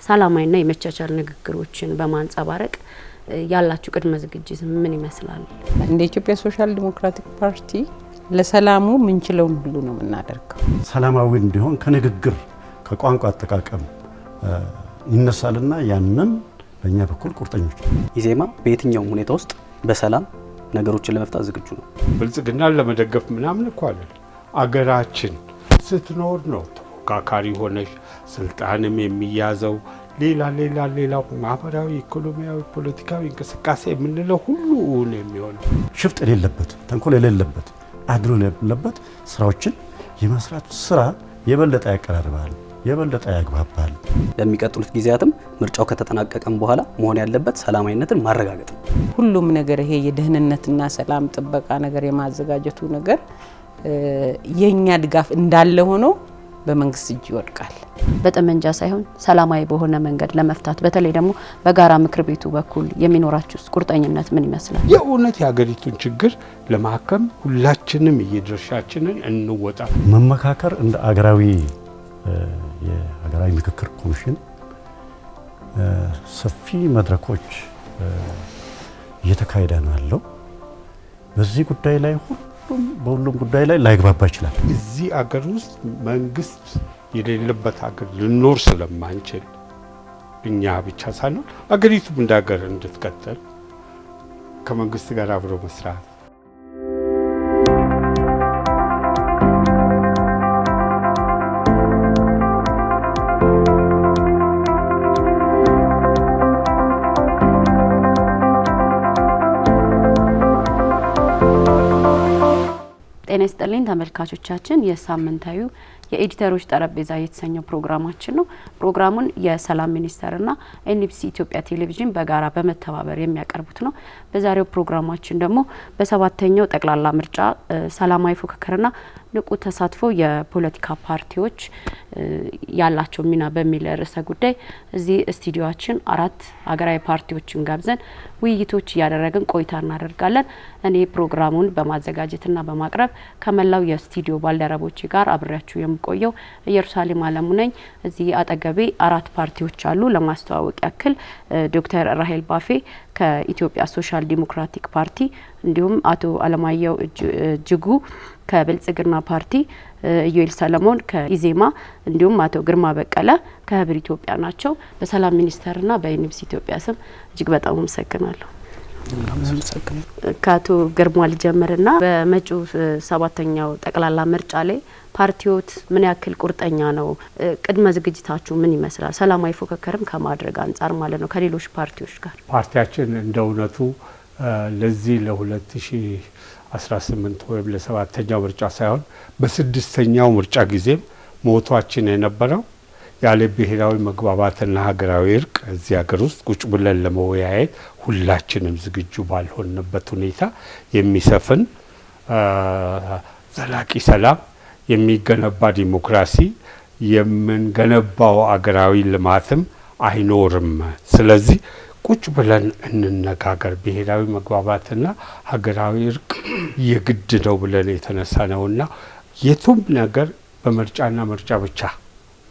ሰላማዊና የመቻቻል ንግግሮችን በማንጸባረቅ ያላችሁ ቅድመ ዝግጅት ምን ይመስላል? እንደ ኢትዮጵያ ሶሻል ዲሞክራቲክ ፓርቲ ለሰላሙ ምንችለውን ሁሉ ነው የምናደርገው። ሰላማዊ እንዲሆን ከንግግር ከቋንቋ አጠቃቀም ይነሳልና ያንን በእኛ በኩል ቁርጠኞች ኢዜማ በየትኛውም ሁኔታ ውስጥ በሰላም ነገሮችን ለመፍታት ዝግጁ ነው። ብልጽግናን ለመደገፍ ምናምን እኮ አይደል። አገራችን ስትኖር ነው ተፎካካሪ ሆነሽ ስልጣንም የሚያዘው ሌላ ማህበራዊ፣ ኢኮኖሚያዊ፣ ፖለቲካዊ እንቅስቃሴ የምንለው ሁሉ የሚሆነው ሽፍጥ የሌለበት ተንኮል የሌለበት አድሎ የሌለበት ስራዎችን የመስራት ስራ የበለጠ ያቀራርባል፣ የበለጠ ያግባባል። ለሚቀጥሉት ጊዜያትም ምርጫው ከተጠናቀቀም በኋላ መሆን ያለበት ሰላማዊነትን ማረጋገጥ ነው። ሁሉም ነገር ይሄ የደህንነትና ሰላም ጥበቃ ነገር የማዘጋጀቱ ነገር የኛ ድጋፍ እንዳለ ሆኖ በመንግስት እጅ ይወድቃል። በጠመንጃ ሳይሆን ሰላማዊ በሆነ መንገድ ለመፍታት በተለይ ደግሞ በጋራ ምክር ቤቱ በኩል የሚኖራችሁ ቁርጠኝነት ምን ይመስላል? የእውነት የሀገሪቱን ችግር ለማከም ሁላችንም የድርሻችንን እንወጣ። መመካከር እንደ አገራዊ የሀገራዊ ምክክር ኮሚሽን ሰፊ መድረኮች እየተካሄደ ነው ያለው። በዚህ ጉዳይ ላይ በሁሉም ጉዳይ ላይ ላይግባባ ይችላል። እዚህ አገር ውስጥ መንግስት የሌለበት ሀገር ልኖር ስለማንችል እኛ ብቻ ሳይሆን አገሪቱም እንደ ሀገር እንድትቀጥል ከመንግስት ጋር አብሮ መስራት ጤና ይስጥልኝ ተመልካቾቻችን፣ የሳምንታዩ የኤዲተሮች ጠረጴዛ የተሰኘው ፕሮግራማችን ነው። ፕሮግራሙን የሰላም ሚኒስቴርና ኤንቢሲ ኢትዮጵያ ቴሌቪዥን በጋራ በመተባበር የሚያቀርቡት ነው። በዛሬው ፕሮግራማችን ደግሞ በሰባተኛው ጠቅላላ ምርጫ ሰላማዊ ፉክክርና ንቁ ተሳትፎ የፖለቲካ ፓርቲዎች ያላቸው ሚና በሚል ርዕሰ ጉዳይ እዚህ ስቱዲዮአችን 4 ሀገራዊ ፓርቲዎችን ጋብዘን ውይይቶች እያደረግን ቆይታ እናደርጋለን። እኔ ፕሮግራሙን በማዘጋጀትና በማቅረብ ከመላው የስቱዲዮ ባልደረቦች ጋር አብሬያችሁ የምቆየው ኢየሩሳሌም አለሙ ነኝ። እዚህ አጠገቤ 4 ፓርቲዎች አሉ። ለማስተዋወቅ ያክል ዶክተር ራሄል ባፌ ከኢትዮጵያ ሶሻል ዲሞክራቲክ ፓርቲ፣ እንዲሁም አቶ አለማየሁ እጅጉ ከብልጽግና ፓርቲ፣ ኢዮኤል ሰለሞን ከኢዜማ እንዲሁም አቶ ግርማ በቀለ ከህብር ኢትዮጵያ ናቸው። በሰላም ሚኒስቴርና በኤንቢሲ ኢትዮጵያ ስም እጅግ በጣም አመሰግናለሁ። ከአቶ ግርማ ልጀምርና በመጪው 7ኛው ጠቅላላ ምርጫ ላይ ፓርቲዎት ምን ያክል ቁርጠኛ ነው? ቅድመ ዝግጅታችሁ ምን ይመስላል? ሰላማዊ ፉክክርም ከማድረግ አንጻር ማለት ነው ከሌሎች ፓርቲዎች ጋር። ፓርቲያችን እንደ እውነቱ ለዚህ ለ2018 ወይም ለ7ኛው ምርጫ ሳይሆን በ6ኛው ምርጫ ጊዜም ሞቷችን የነበረው ያለ ብሔራዊ መግባባትና ሀገራዊ እርቅ እዚህ ሀገር ውስጥ ቁጭ ብለን ለመወያየት ሁላችንም ዝግጁ ባልሆንበት ሁኔታ የሚሰፍን ዘላቂ ሰላም፣ የሚገነባ ዲሞክራሲ፣ የምንገነባው አገራዊ ልማትም አይኖርም። ስለዚህ ቁጭ ብለን እንነጋገር፣ ብሔራዊ መግባባትና ሀገራዊ እርቅ የግድ ነው ብለን የተነሳ ነውና የቱም ነገር በምርጫና ምርጫ ብቻ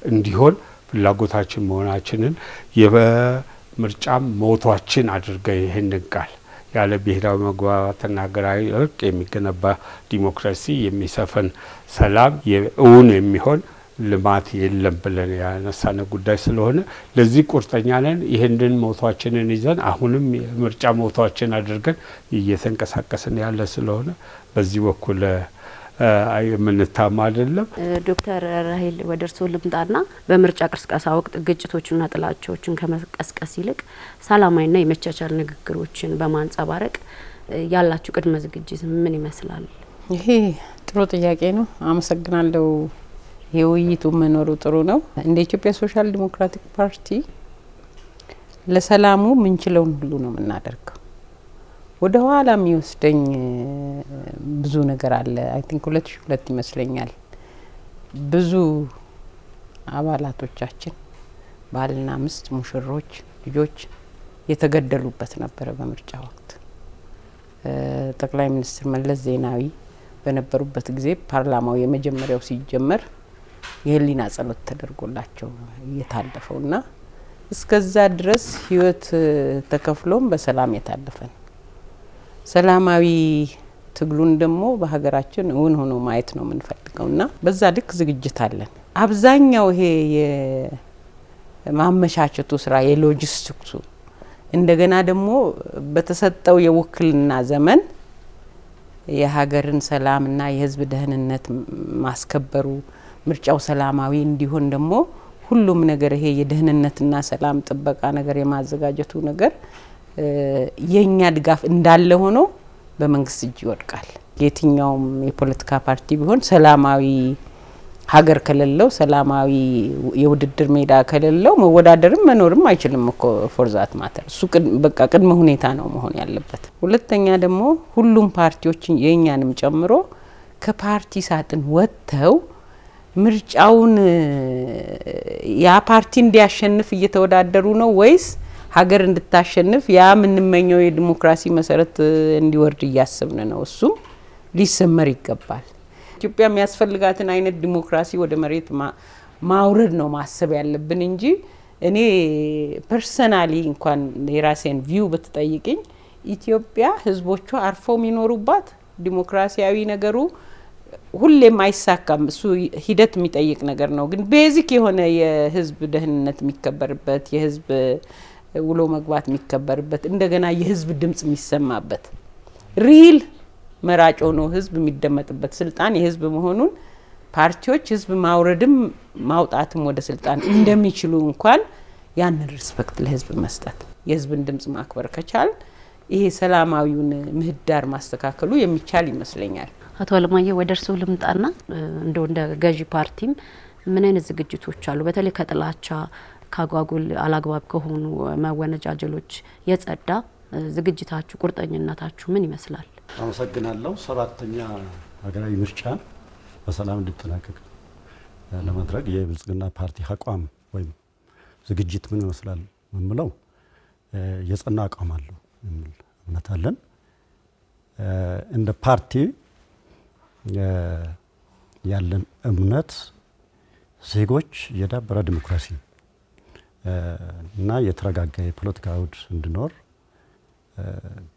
እንዲሆን ፍላጎታችን መሆናችንን የምርጫም ሞቷችን አድርገን ይህንን ቃል ያለ ብሔራዊ መግባባትና ሀገራዊ እርቅ የሚገነባ ዲሞክራሲ፣ የሚሰፍን ሰላም፣ እውን የሚሆን ልማት የለም ብለን ያነሳነ ጉዳይ ስለሆነ ለዚህ ቁርጠኛ ነን። ይህንን ሞቷችንን ይዘን አሁንም የምርጫ ሞቷችን አድርገን እየተንቀሳቀስን ያለ ስለሆነ በዚህ በኩል የምንታማ አይደለም። ዶክተር ራሄል ወደ እርስዎ ልምጣና በምርጫ ቅስቀሳ ወቅት ግጭቶችና ጥላቻዎችን ከመቀስቀስ ይልቅ ሰላማዊና የመቻቻል ንግግሮችን በማንጸባረቅ ያላችሁ ቅድመ ዝግጅት ምን ይመስላል? ይሄ ጥሩ ጥያቄ ነው። አመሰግናለሁ። የውይይቱ መኖሩ ጥሩ ነው። እንደ ኢትዮጵያ ሶሻል ዲሞክራቲክ ፓርቲ ለሰላሙ ምንችለውን ሁሉ ነው የምናደርገው። ወደ ኋላ የሚወስደኝ ብዙ ነገር አለ። አይ ቲንክ 2002 ይመስለኛል ብዙ አባላቶቻችን ባልና ሚስት፣ ሙሽሮች፣ ልጆች የተገደሉበት ነበረ በምርጫ ወቅት። ጠቅላይ ሚኒስትር መለስ ዜናዊ በነበሩበት ጊዜ ፓርላማው የመጀመሪያው ሲጀመር የህሊና ጸሎት ተደርጎላቸው እየታለፈውና እስከዛ ድረስ ህይወት ተከፍሎም በሰላም የታለፈን ሰላማዊ ትግሉን ደግሞ በሀገራችን እውን ሆኖ ማየት ነው የምንፈልገውና በዛ ልክ ዝግጅት አለን። አብዛኛው ይሄ የማመቻቸቱ ስራ የሎጂስቲክሱ እንደገና ደግሞ በተሰጠው የውክልና ዘመን የሀገርን ሰላምና የህዝብ ደህንነት ማስከበሩ ምርጫው ሰላማዊ እንዲሆን ደግሞ ሁሉም ነገር ይሄ የደህንነትና ሰላም ጥበቃ ነገር የማዘጋጀቱ ነገር የኛ ድጋፍ እንዳለ ሆኖ በመንግስት እጅ ይወድቃል። የትኛውም የፖለቲካ ፓርቲ ቢሆን ሰላማዊ ሀገር ከሌለው ሰላማዊ የውድድር ሜዳ ከሌለው መወዳደርም መኖርም አይችልም እኮ ፎርዛት ማተር እሱ በቃ ቅድመ ሁኔታ ነው መሆን ያለበት። ሁለተኛ ደግሞ ሁሉም ፓርቲዎች የኛንም ጨምሮ ከፓርቲ ሳጥን ወጥተው ምርጫውን ያ ፓርቲ እንዲያሸንፍ እየተወዳደሩ ነው ወይስ ሀገር እንድታሸንፍ ያ ምንመኘው የዲሞክራሲ መሰረት እንዲወርድ እያሰብን ነው? እሱም ሊሰመር ይገባል። ኢትዮጵያ የሚያስፈልጋትን አይነት ዲሞክራሲ ወደ መሬት ማውረድ ነው ማሰብ ያለብን እንጂ እኔ ፐርሰናሊ እንኳን የራሴን ቪው በተጠይቅኝ ኢትዮጵያ ህዝቦቿ አርፈው የሚኖሩባት ዲሞክራሲያዊ ነገሩ ሁሌም አይሳካም። እሱ ሂደት የሚጠይቅ ነገር ነው። ግን ቤዚክ የሆነ የህዝብ ደህንነት የሚከበርበት የህዝብ ውሎ መግባት የሚከበርበት እንደገና የህዝብ ድምጽ የሚሰማበት ሪል መራጮ ነው ህዝብ የሚደመጥበት ስልጣን የህዝብ መሆኑን ፓርቲዎች ህዝብ ማውረድም ማውጣትም ወደ ስልጣን እንደሚችሉ እንኳን ያንን ሪስፔክት ለህዝብ መስጠት የህዝብን ድምጽ ማክበር ከቻል ይሄ ሰላማዊውን ምህዳር ማስተካከሉ የሚቻል ይመስለኛል። አቶ አለማየሁ ወደ እርስዎ ልምጣና እንደ ገዢ ፓርቲም ምን አይነት ዝግጅቶች አሉ? በተለይ ከጥላቻ ካጓጉል አላግባብ ከሆኑ መወነጃጀሎች የጸዳ ዝግጅታችሁ ቁርጠኝነታችሁ ምን ይመስላል? አመሰግናለሁ። 7ኛ ሀገራዊ ምርጫ በሰላም እንዲጠናቀቅ ለማድረግ የብልጽግና ፓርቲ አቋም ወይም ዝግጅት ምን ይመስላል የምለው የጸና አቋም አለው የሚል እምነት አለን። እንደ ፓርቲ ያለን እምነት ዜጎች የዳበረ ዲሞክራሲ እና የተረጋጋ የፖለቲካ አውድ እንዲኖር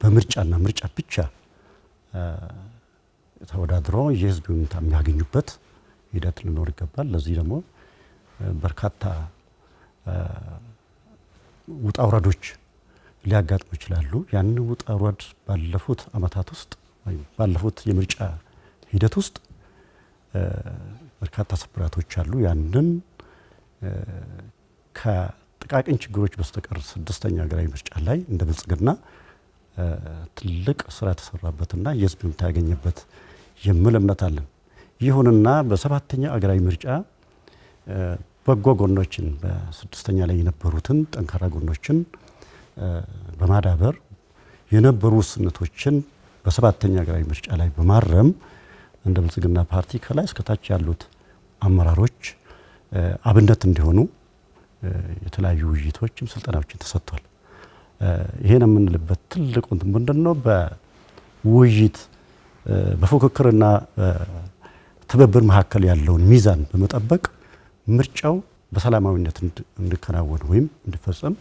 በምርጫና ምርጫ ብቻ ተወዳድሮ የህዝብ ይሁንታ የሚያገኙበት ሂደት ሊኖር ይገባል። ለዚህ ደግሞ በርካታ ውጣ ውረዶች ሊያጋጥሙ ይችላሉ። ያን ውጣ ውረድ ባለፉት አመታት ውስጥ ወይም ባለፉት የምርጫ ሂደት ውስጥ በርካታ ስብራቶች አሉ። ያንን ከጥቃቅን ችግሮች በስተቀር 6ኛ ሀገራዊ ምርጫ ላይ እንደ ብልጽግና ትልቅ ስራ ተሰራበትና የህዝብ ይሁንታ ያገኘበት የሚል እምነት አለን። ይሁንና በ7ኛ ሀገራዊ ምርጫ በጎ ጎኖችን በ6ኛ ላይ የነበሩትን ጠንካራ ጎኖችን በማዳበር የነበሩ ውስንነቶችን በ7ኛ ሀገራዊ ምርጫ ላይ በማረም እንደ ብልጽግና ፓርቲ ከላይ እስከታች ያሉት አመራሮች አብነት እንዲሆኑ የተለያዩ ውይይቶችም ስልጠናዎችን ተሰጥቷል። ይሄን የምንልበት ትልቁ ምንድነው? በውይይት በፉክክርና ትብብር መካከል ያለውን ሚዛን በመጠበቅ ምርጫው በሰላማዊነት እንዲከናወን ወይም እንዲፈጸም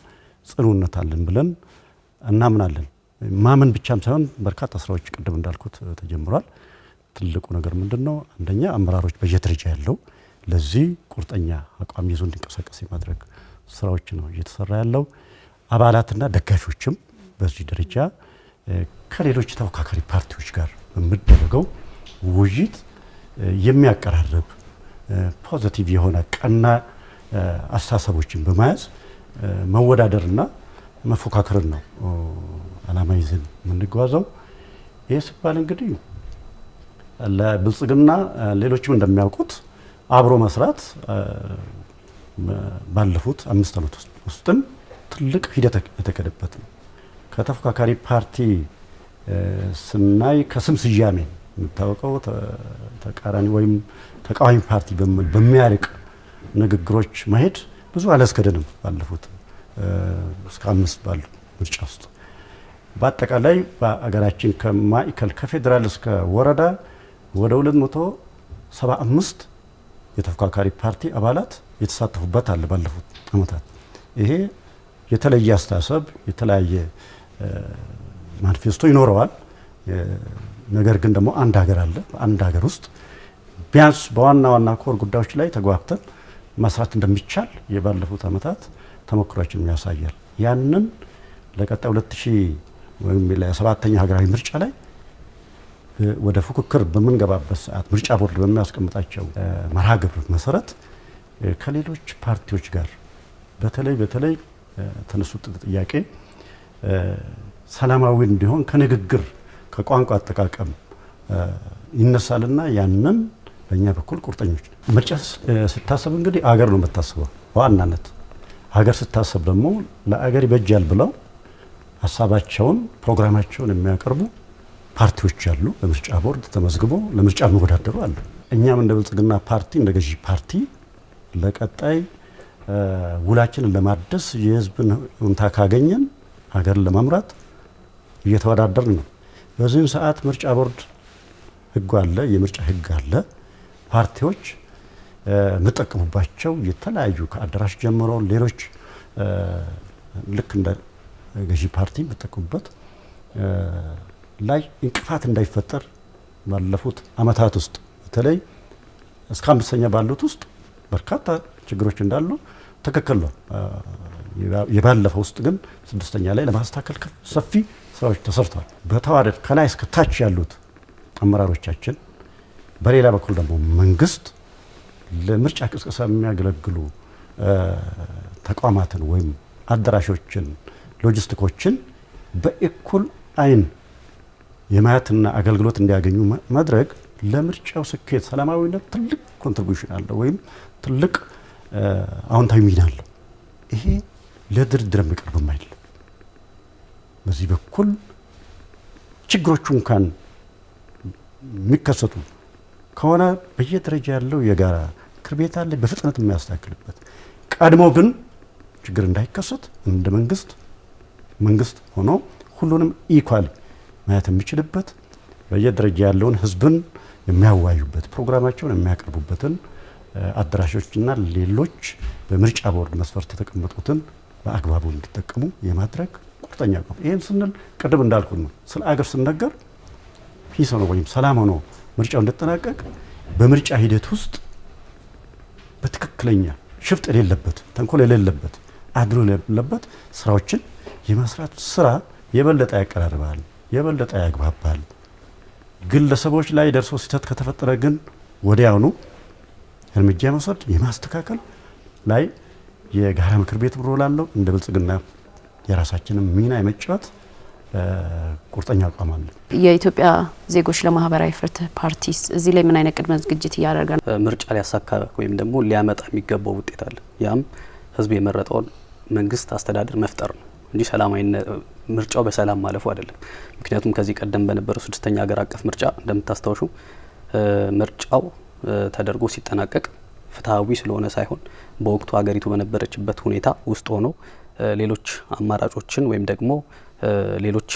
ጽኑነት አለን ብለን እናምናለን። ማመን ብቻም ሳይሆን በርካታ ስራዎች ቅድም እንዳልኩት ተጀምሯል። ትልቁ ነገር ምንድነው? አንደኛ አመራሮች በየደረጃ ያለው ለዚህ ቁርጠኛ አቋም ይዞ እንዲንቀሳቀስ የማድረግ ስራዎች ነው እየተሰራ ያለው። አባላትና ደጋፊዎችም በዚህ ደረጃ ከሌሎች ተወካካሪ ፓርቲዎች ጋር በሚደረገው ውይይት የሚያቀራርብ ፖዚቲቭ የሆነ ቀና አስተሳሰቦችን በመያዝ መወዳደርና መፎካከርን ነው አላማ ይዘን የምንጓዘው። ይህ ሲባል እንግዲህ ለብልጽግና ሌሎችም እንደሚያውቁት አብሮ መስራት ባለፉት 5 ዓመት ውስጥም ትልቅ ሂደት የተከደበት ነው። ከተፎካካሪ ፓርቲ ስናይ ከስም ስያሜ የምታወቀው ተቃራኒ ወይም ተቃዋሚ ፓርቲ በሚያርቅ ንግግሮች መሄድ ብዙ አላስከደንም። ባለፉት እስከ 5 ባሉ ምርጫ ውስጥ በአጠቃላይ በአገራችን ከማዕከል ከፌዴራል እስከ ወረዳ ወደ 275 የተፎካካሪ ፓርቲ አባላት የተሳተፉበት አለ ባለፉት አመታት። ይሄ የተለየ አስተሳሰብ የተለያየ ማኒፌስቶ ይኖረዋል። ነገር ግን ደግሞ አንድ ሀገር አለ። አንድ ሀገር ውስጥ ቢያንስ በዋና ዋና ኮር ጉዳዮች ላይ ተግባብተን መስራት እንደሚቻል የባለፉት ዓመታት ተሞክሯችን ያሳያል። ያንን ለቀጣይ 2000 ወይም ለ7ኛ ሀገራዊ ምርጫ ላይ ወደ ፉክክር በምንገባበት ሰዓት ምርጫ ቦርድ በሚያስቀምጣቸው መርሃ ግብር መሰረት ከሌሎች ፓርቲዎች ጋር በተለይ ተነሱት ጥያቄ ሰላማዊ እንዲሆን ከንግግር ከቋንቋ አጠቃቀም ይነሳልና ያንን በእኛ በኩል ቁርጠኞች ምርጫ ስታሰብ እንግዲህ አገር ነው የምታስበው። በዋናነት ሀገር ስታሰብ ደግሞ ለአገር ይበጃል ብለው ሀሳባቸውን ፕሮግራማቸውን የሚያቀርቡ ፓርቲዎች አሉ። በምርጫ ቦርድ ተመዝግቦ ለምርጫ የሚወዳደሩ አሉ። እኛም እንደ ብልጽግና ፓርቲ እንደ ገዢ ፓርቲ ለቀጣይ ውላችንን ለማደስ የህዝብን ሁንታ ካገኘን ሀገርን ለመምራት እየተወዳደርን ነው። በዚህም ሰዓት ምርጫ ቦርድ ህግ አለ፣ የምርጫ ህግ አለ። ፓርቲዎች የምጠቀሙባቸው የተለያዩ ከአዳራሽ ጀምሮ ሌሎች ልክ እንደ ገዢ ፓርቲ የምጠቀሙበት ላይ እንቅፋት እንዳይፈጠር ባለፉት አመታት ውስጥ በተለይ እስከ 5ኛ ባሉት ውስጥ በርካታ ችግሮች እንዳሉ ትክክል ነው። የባለፈው ውስጥ ግን 6ኛ ላይ ለማስተካከል ሰፊ ስራዎች ተሰርተዋል። በተዋረድ ከላይ እስከ ታች ያሉት አመራሮቻችን፣ በሌላ በኩል ደግሞ መንግስት ለምርጫ ቅስቀሳ የሚያገለግሉ ተቋማትን ወይም አዳራሾችን፣ ሎጂስቲኮችን በእኩል አይን የማየትና አገልግሎት እንዲያገኙ ማድረግ ለምርጫው ስኬት ሰላማዊነት ትልቅ ኮንትሪቢዩሽን አለው ወይም ትልቅ አዎንታዊ ሚና አለው። ይሄ ለድርድር የሚቀርብም አይደለም። በዚህ በኩል ችግሮቹ እንኳን የሚከሰቱ ከሆነ በየደረጃ ያለው የጋራ ምክር ቤት አለ በፍጥነት የሚያስተካክልበት። ቀድሞ ግን ችግር እንዳይከሰት እንደ መንግስት ሆኖ ሁሉንም ኢኳል ማየት የሚችልበት በየደረጃ ያለውን ህዝብን የሚያዋዩበት ፕሮግራማቸውን የሚያቀርቡበትን አዳራሾችና ሌሎች በምርጫ ቦርድ መስፈርት የተቀመጡትን በአግባቡ እንዲጠቀሙ የማድረግ ቁርጠኛ ነው። ይሄን ስንል ቅድም እንዳልኩት ነው። ስለ አገር ስንነገር ፒስ ሆኖ ወይም ሰላም ሆኖ ምርጫው እንዲጠናቀቅ በምርጫ ሂደት ውስጥ በትክክለኛ ሽፍጥ የሌለበት ተንኮል የሌለበት አድሎ የሌለበት ስራዎችን የመስራት ስራ የበለጠ ያቀራርባል፣ የበለጠ ያግባባል። ግለሰቦች ላይ ደርሶ ስህተት ከተፈጠረ ግን ወዲያውኑ እርምጃ መውሰድ የማስተካከል ላይ የጋራ ምክር ቤት ሮል አለው። እንደ ብልጽግና የራሳችንን ሚና የመጫወት ቁርጠኛ አቋም አለ። የኢትዮጵያ ዜጎች ለማህበራዊ ፍትህ ፓርቲስ እዚህ ላይ ምን አይነት ቅድመ ዝግጅት እያደረገ ነው? ምርጫ ሊያሳካ ወይም ደግሞ ሊያመጣ የሚገባው ውጤት አለ። ያም ህዝብ የመረጠውን መንግስት አስተዳደር መፍጠር ነው እንጂ ምርጫው በሰላም ማለፉ አይደለም። ምክንያቱም ከዚህ ቀደም በነበረው 6ኛ ሀገር አቀፍ ምርጫ እንደምታስታውሹ ምርጫው ተደርጎ ሲጠናቀቅ ፍትሃዊ ስለሆነ ሳይሆን በወቅቱ ሀገሪቱ በነበረችበት ሁኔታ ውስጥ ሆኖ ሌሎች አማራጮችን ወይም ደግሞ ሌሎች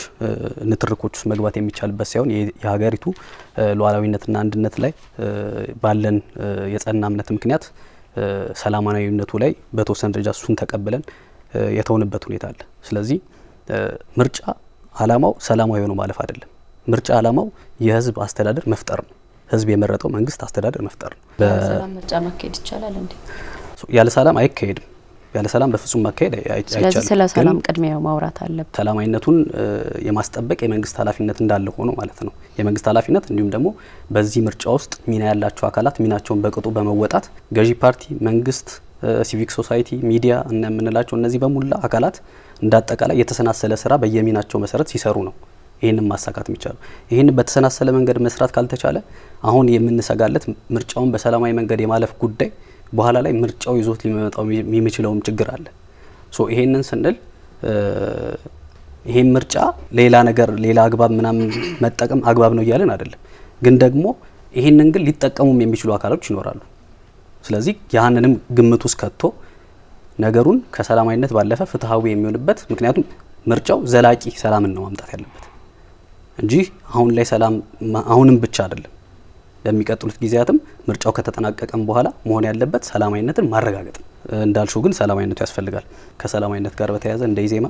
ንትርኮች ውስጥ መግባት የሚቻልበት ሳይሆን የሀገሪቱ ሉዓላዊነትና አንድነት ላይ ባለን የጸና እምነት ምክንያት ሰላማዊነቱ ላይ በተወሰነ ደረጃ እሱን ተቀብለን የተውንበት ሁኔታ አለ። ስለዚህ ምርጫ አላማው ሰላማዊ ሆኖ ማለፍ አይደለም። ምርጫ አላማው የህዝብ አስተዳደር መፍጠር ነው። ህዝብ የመረጠው መንግስት አስተዳደር መፍጠር ነው። በሰላም ምርጫ ማካሄድ ይቻላል እንዴ? ያለ ሰላም አይካሄድም። ያለ ሰላም በፍጹም ማካሄድ አይቻልም። ስለዚህ ስለ ሰላም ቅድሚያ ማውራት አለበት። ሰላማዊነቱን የማስጠበቅ የመንግስት ኃላፊነት እንዳለ ሆኖ ማለት ነው። የመንግስት ኃላፊነት እንዲሁም ደግሞ በዚህ ምርጫ ውስጥ ሚና ያላቸው አካላት ሚናቸውን በቅጡ በመወጣት ገዢ ፓርቲ፣ መንግስት፣ ሲቪክ ሶሳይቲ፣ ሚዲያ እና የምንላቸው እነዚህ በሙላ አካላት እንዳጠቃላይ የተሰናሰለ ስራ በየሚናቸው መሰረት ሲሰሩ ነው ይህንን ማሳካት የሚቻለው። ይህን በተሰናሰለ መንገድ መስራት ካልተቻለ አሁን የምንሰጋለት ምርጫውን በሰላማዊ መንገድ የማለፍ ጉዳይ በኋላ ላይ ምርጫው ይዞት ሊመጣው የሚችለውም ችግር አለ። ይሄንን ስንል ይሄን ምርጫ ሌላ ነገር ሌላ አግባብ ምናምን መጠቀም አግባብ ነው እያለን አይደለም። ግን ደግሞ ይሄንን ግን ሊጠቀሙም የሚችሉ አካሎች ይኖራሉ። ስለዚህ ያንንም ግምት ውስጥ ከቶ ነገሩን ከሰላማዊነት ባለፈ ፍትሃዊ የሚሆንበት ምክንያቱም ምርጫው ዘላቂ ሰላምን ነው ማምጣት ያለበት እንጂ አሁን ላይ ሰላም አሁንም ብቻ አይደለም። ለሚቀጥሉት ጊዜያትም ምርጫው ከተጠናቀቀም በኋላ መሆን ያለበት ሰላማዊነትን ማረጋገጥ ነው። እንዳልሽው ግን ሰላማዊነቱ ያስፈልጋል። ከሰላማዊነት ጋር በተያያዘ እንደ ኢዜማ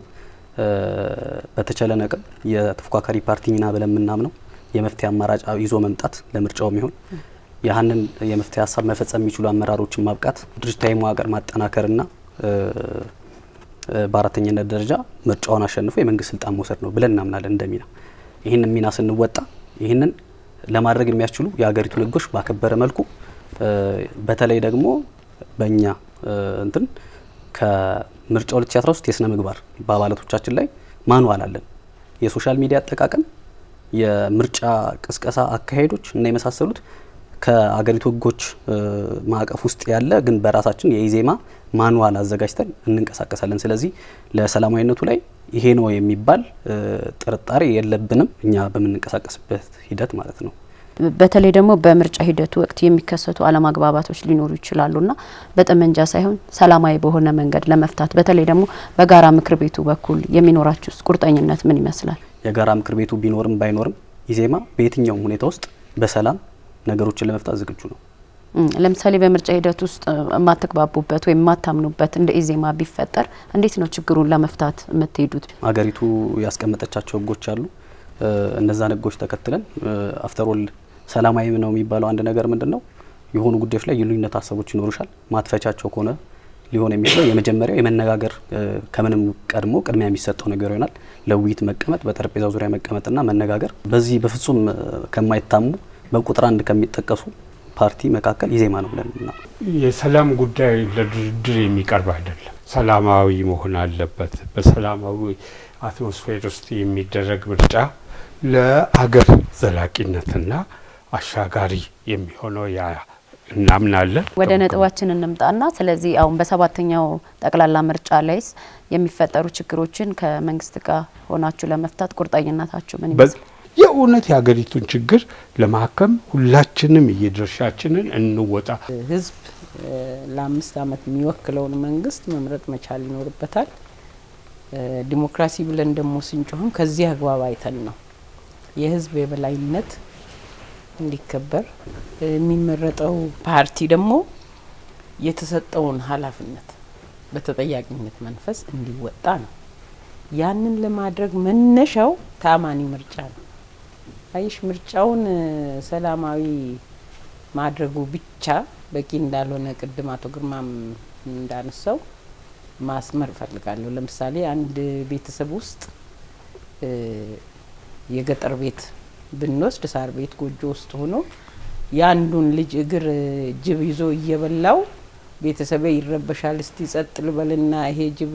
በተቻለ አቅም የተፎካካሪ ፓርቲ ሚና ብለን የምናምነው የመፍትሄ አማራጭ ይዞ መምጣት ለምርጫው የሚሆን ያንን የመፍትሄ ሀሳብ መፈጸም የሚችሉ አመራሮችን ማብቃት፣ ድርጅታዊ መዋቅር ማጠናከርና በአራተኛነት ደረጃ ምርጫውን አሸንፎ የመንግስት ስልጣን መውሰድ ነው ብለን እናምናለን እንደሚና። ይህንን ሚና ስንወጣ ይህንን ለማድረግ የሚያስችሉ የሀገሪቱን ህጎች ባከበረ መልኩ በተለይ ደግሞ በእኛ እንትን ከምርጫው 2013 የስነ ምግባር በአባላቶቻችን ላይ ማንዋል አለን። የሶሻል ሚዲያ አጠቃቀም፣ የምርጫ ቅስቀሳ አካሄዶች እና የመሳሰሉት ከአገሪቱ ህጎች ማዕቀፍ ውስጥ ያለ ግን በራሳችን የኢዜማ ማንዋል አዘጋጅተን እንንቀሳቀሳለን። ስለዚህ ለሰላማዊነቱ ላይ ይሄ ነው የሚባል ጥርጣሬ የለብንም እኛ በምንንቀሳቀስበት ሂደት ማለት ነው። በተለይ ደግሞ በምርጫ ሂደቱ ወቅት የሚከሰቱ አለመግባባቶች ሊኖሩ ይችላሉና በጠመንጃ ሳይሆን ሰላማዊ በሆነ መንገድ ለመፍታት በተለይ ደግሞ በጋራ ምክር ቤቱ በኩል የሚኖራችሁ ቁርጠኝነት ምን ይመስላል? የጋራ ምክር ቤቱ ቢኖርም ባይኖርም ኢዜማ በየትኛውም ሁኔታ ውስጥ በሰላም ነገሮችን ለመፍታት ዝግጁ ነው። ለምሳሌ በምርጫ ሂደት ውስጥ የማትግባቡበት ወይም የማታምኑበት እንደ ኢዜማ ቢፈጠር እንዴት ነው ችግሩን ለመፍታት የምትሄዱት? አገሪቱ ያስቀመጠቻቸው ህጎች አሉ። እነዛን ህጎች ተከትለን አፍተር ኦል ሰላማዊ ነው የሚባለው አንድ ነገር ምንድነው? የሆኑ ጉዳዮች ላይ የልዩነት ሀሳቦች ይኖሩሻል። ማትፈቻቸው ከሆነ ሊሆን የሚችለው የመጀመሪያው የመነጋገር ከምንም ቀድሞ ቅድሚያ የሚሰጠው ነገር ይሆናል። ለውይይት መቀመጥ፣ በጠረጴዛ ዙሪያ መቀመጥና መነጋገር። በዚህ በፍጹም ከማይታሙ በቁጥር አንድ ከሚጠቀሱ ፓርቲ መካከል ኢዜማ ነው ብለንና የሰላም ጉዳይ ለድርድር የሚቀርብ አይደለም። ሰላማዊ መሆን አለበት። በሰላማዊ አትሞስፌር ውስጥ የሚደረግ ምርጫ ለአገር ዘላቂነትና አሻጋሪ የሚሆነው ያ እናምናለን። ወደ ነጥባችን እንምጣና ስለዚህ አሁን በሰባተኛው ጠቅላላ ምርጫ ላይስ የሚፈጠሩ ችግሮችን ከመንግስት ጋር ሆናችሁ ለመፍታት ቁርጠኝነታችሁ ምን ይመስላል? የእውነት የሀገሪቱን ችግር ለማከም ሁላችንም የድርሻችንን እንወጣ። ህዝብ ለ5 ዓመት የሚወክለውን መንግስት መምረጥ መቻል ይኖርበታል። ዲሞክራሲ ብለን ደግሞ ስንጮህም ከዚህ አግባብ አይተን ነው የህዝብ የበላይነት እንዲከበር የሚመረጠው ፓርቲ ደግሞ የተሰጠውን ኃላፊነት በተጠያቂነት መንፈስ እንዲወጣ ነው። ያንን ለማድረግ መነሻው ታማኒ ምርጫ ነው። አይሽ ምርጫውን ሰላማዊ ማድረጉ ብቻ በቂ እንዳልሆነ ቅድም አቶ ግርማም እንዳነሳው ማስመር ፈልጋለሁ። ለምሳሌ አንድ ቤተሰብ ውስጥ የገጠር ቤት ብንወስድ ሳር ቤት ጎጆ ውስጥ ሆኖ ያንዱን ልጅ እግር ጅብ ይዞ እየበላው ቤተሰቤ ይረበሻል፣ እስቲ ጸጥ ልበልና ይሄ ጅብ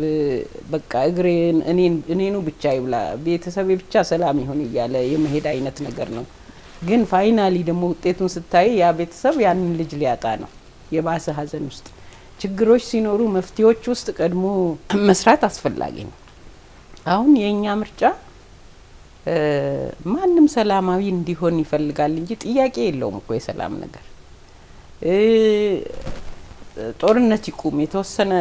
በቃ እግሬን እኔኑ ብቻ ይብላ፣ ቤተሰቤ ብቻ ሰላም ይሁን እያለ የመሄድ አይነት ነገር ነው። ግን ፋይናሊ ደግሞ ውጤቱን ስታይ ያ ቤተሰብ ያንን ልጅ ሊያጣ ነው። የባሰ ሀዘን ውስጥ ችግሮች ሲኖሩ መፍትሄዎች ውስጥ ቀድሞ መስራት አስፈላጊ ነው። አሁን የኛ ምርጫ ማንም ሰላማዊ እንዲሆን ይፈልጋል እንጂ ጥያቄ የለውም እኮ የሰላም ነገር። ጦርነት ይቁም፣ የተወሰነ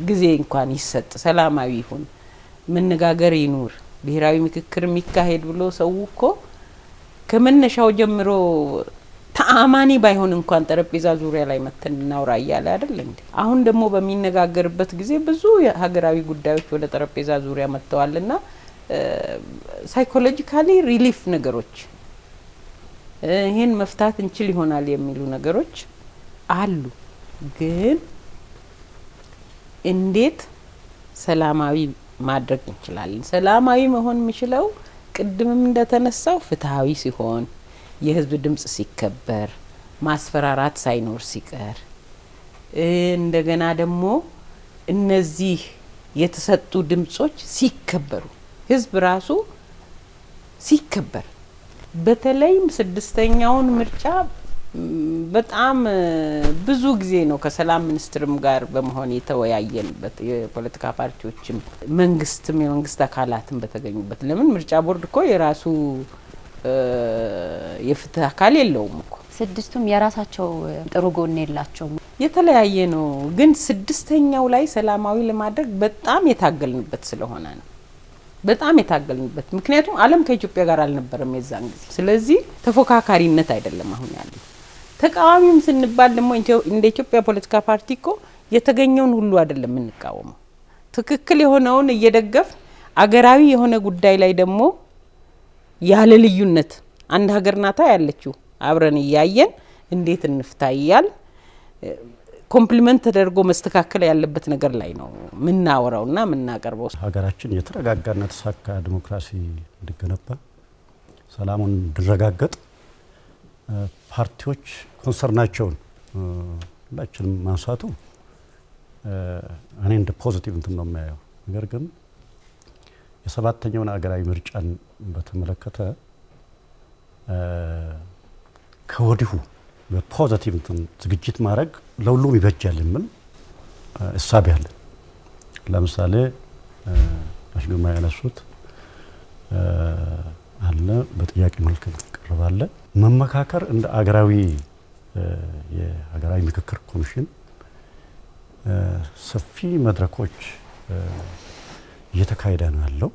ጊዜ እንኳን ይሰጥ፣ ሰላማዊ ይሁን፣ መነጋገር ይኑር፣ ብሔራዊ ምክክር የሚካሄድ ብሎ ሰው እኮ ከመነሻው ጀምሮ ተአማኒ ባይሆን እንኳን ጠረጴዛ ዙሪያ ላይ መተን እናውራ እያለ አይደል እንዴ? አሁን ደግሞ በሚነጋገርበት ጊዜ ብዙ ሀገራዊ ጉዳዮች ወደ ጠረጴዛ ዙሪያ መጥተዋልና ሳይኮሎጂካሊ ሪሊፍ ነገሮች ይሄን መፍታት እንችል ይሆናል የሚሉ ነገሮች አሉ። ግን እንዴት ሰላማዊ ማድረግ እንችላለን? ሰላማዊ መሆን የሚችለው ቅድምም እንደተነሳው ፍትሃዊ ሲሆን፣ የህዝብ ድምጽ ሲከበር፣ ማስፈራራት ሳይኖር ሲቀር፣ እንደገና ደግሞ እነዚህ የተሰጡ ድምጾች ሲከበሩ፣ ህዝብ ራሱ ሲከበር፣ በተለይም ስድስተኛውን ምርጫ በጣም ብዙ ጊዜ ነው ከሰላም ሚኒስትርም ጋር በመሆን የተወያየንበት፣ የፖለቲካ ፓርቲዎችም መንግስትም የመንግስት አካላትም በተገኙበት። ለምን ምርጫ ቦርድ እኮ የራሱ የፍትህ አካል የለውም እኮ። ስድስቱም የራሳቸው ጥሩ ጎን የላቸውም፣ የተለያየ ነው። ግን ስድስተኛው ላይ ሰላማዊ ለማድረግ በጣም የታገልንበት ስለሆነ ነው። በጣም የታገልንበት። ምክንያቱም ዓለም ከኢትዮጵያ ጋር አልነበረም የዛን ጊዜ። ስለዚህ ተፎካካሪነት አይደለም አሁን ያለው። ተቃዋሚም ስንባል ደግሞ እንደ ኢትዮጵያ ፖለቲካ ፓርቲ እኮ የተገኘውን ሁሉ አይደለም የምንቃወመው። ትክክል የሆነውን እየደገፍ አገራዊ የሆነ ጉዳይ ላይ ደግሞ ያለ ልዩነት አንድ ሀገር ናታ ያለችው አብረን እያየን እንዴት እንፍታያል ኮምፕሊመንት ተደርጎ መስተካከል ያለበት ነገር ላይ ነው ምናወራውና ምናቀርበው። ሀገራችን የተረጋጋና ተሳካ ዲሞክራሲ እንዲገነባ ሰላሙን እንዲረጋገጥ ፓርቲዎች ኮንሰርናቸውን ሁላችንም ማንሳቱ እኔ እንደ ፖዚቲቭ እንትን ነው የማየው። ነገር ግን የሰባተኛውን ሀገራዊ ምርጫን በተመለከተ ከወዲሁ በፖዚቲቭ እንትን ዝግጅት ማድረግ ለሁሉም ይበጃል የሚል እሳቤ አለ። ለምሳሌ አሽግማ ያነሱት አለ፣ በጥያቄ መልክ ቀርባለ። መመካከር እንደ አገራዊ የሀገራዊ ምክክር ኮሚሽን ሰፊ መድረኮች እየተካሄደ ነው ያለው።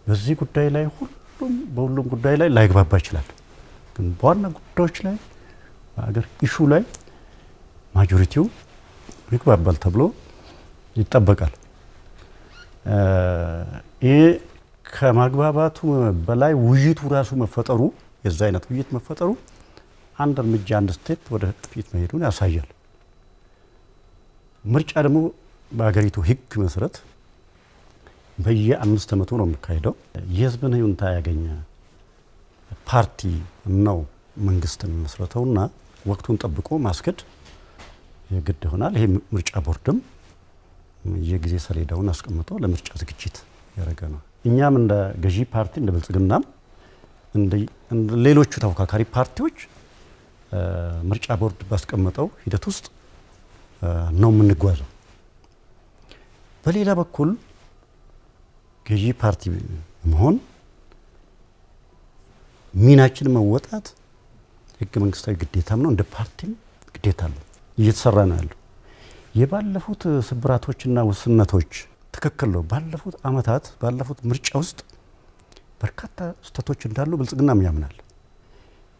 በዚህ ጉዳይ ላይ በሁሉም ጉዳይ ላይ ላይግባባ ይችላል። ግን በዋና ጉዳዮች ላይ በሀገር ኢሹ ላይ ማጆሪቲው ይግባባል ተብሎ ይጠበቃል። ይሄ ከማግባባቱ በላይ ውይይቱ ራሱ መፈጠሩ የዛ አይነት ውይይት መፈጠሩ አንድ እርምጃ አንድ ስቴፕ ወደ ፊት መሄዱን ያሳያል። ምርጫ ደግሞ በሀገሪቱ ሕግ መሰረት በየ5 ዓመቱ ነው የሚካሄደው። የህዝብን ይሁንታ ያገኘ ፓርቲ ነው መንግስትን መስረተውና ወቅቱን ጠብቆ ማስከድ የግድ ይሆናል። ይሄ ምርጫ ቦርድም የጊዜ ሰሌዳውን አስቀምጦ ለምርጫ ዝግጅት ያደረገ ነው። እኛም እንደ ገዢ ፓርቲ እንደ ብልጽግናም እንደ ሌሎቹ ተፎካካሪ ፓርቲዎች ምርጫ ቦርድ ባስቀመጠው ሂደት ውስጥ ነው የምንጓዘው። በሌላ በኩል ገዢ ፓርቲ መሆን ሚናችን መወጣት ህገ መንግስታዊ ግዴታም ነው፣ እንደ ፓርቲም ግዴታ አለ። እየተሰራ ነው ያለው። የባለፉት ስብራቶችና ውስንነቶች ትክክል ነው። ባለፉት አመታት ባለፉት ምርጫ ውስጥ በርካታ ስህተቶች እንዳሉ ብልጽግናም ያምናል።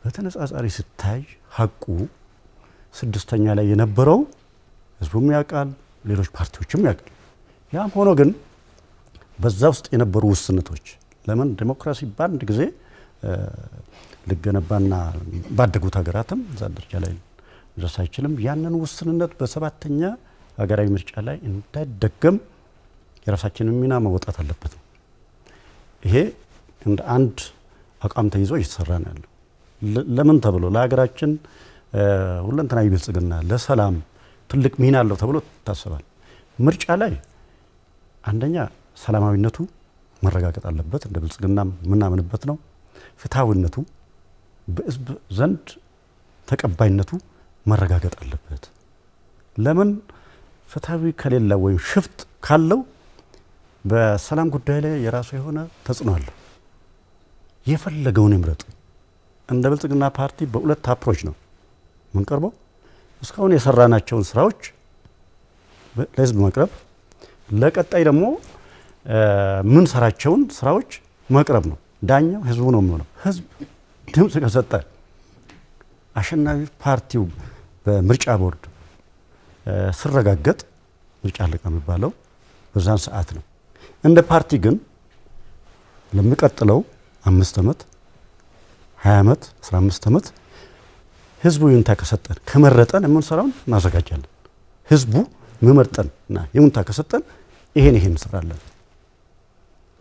በተነጻጻሪ ስታይ ሀቁ 6ኛ ላይ የነበረው ህዝቡም ያውቃል፣ ሌሎች ፓርቲዎችም ያውቃል። ያም ሆኖ ግን በዛ ውስጥ የነበሩ ውስንነቶች ለምን ዲሞክራሲ በአንድ ጊዜ ልገነባና ባደጉት ሀገራትም እዛ ደረጃ ላይ ድረስ አይችልም። ያንን ውስንነት በሰባተኛ ሀገራዊ ምርጫ ላይ እንዳይደገም የራሳችንን ሚና መወጣት አለበት። ይሄ እንደ አንድ አቋም ተይዞ እየተሰራ ነው ያለው። ለምን ተብሎ ለሀገራችን ሁለንተናዊ ብልጽግና ለሰላም ትልቅ ሚና አለው ተብሎ ይታሰባል። ምርጫ ላይ አንደኛ ሰላማዊነቱ መረጋገጥ አለበት፣ እንደ ብልጽግና የምናምንበት ነው። ፍትሃዊነቱ በህዝብ ዘንድ ተቀባይነቱ መረጋገጥ አለበት። ለምን ፍትሃዊ ከሌለ ወይም ሽፍት ካለው በሰላም ጉዳይ ላይ የራሱ የሆነ ተጽዕኖ አለ። የፈለገውን ይምረጥ። እንደ ብልጽግና ፓርቲ በሁለት አፕሮች ነው የምንቀርበው። እስካሁን የሰራናቸውን ስራዎች ለህዝብ ማቅረብ፣ ለቀጣይ ደግሞ ምን ሰራቸውን ስራዎች ማቅረብ ነው። ዳኛው ህዝቡ ነው የሚሆነው። ህዝብ ድምጽ ከሰጠ አሸናፊ ፓርቲው በምርጫ ቦርድ ሲረጋገጥ ምርጫ አለቀ የሚባለው በዛን ሰዓት ነው። እንደ ፓርቲ ግን ለሚቀጥለው 5 ዓመት 20 ዓመት 15 ዓመት ህዝቡ ይሁንታ ከሰጠን ከመረጠን የምንሰራውን እናዘጋጃለን። ህዝቡ መመርጠንና ይሁንታ ከሰጠን ይሄን እንሰራለን።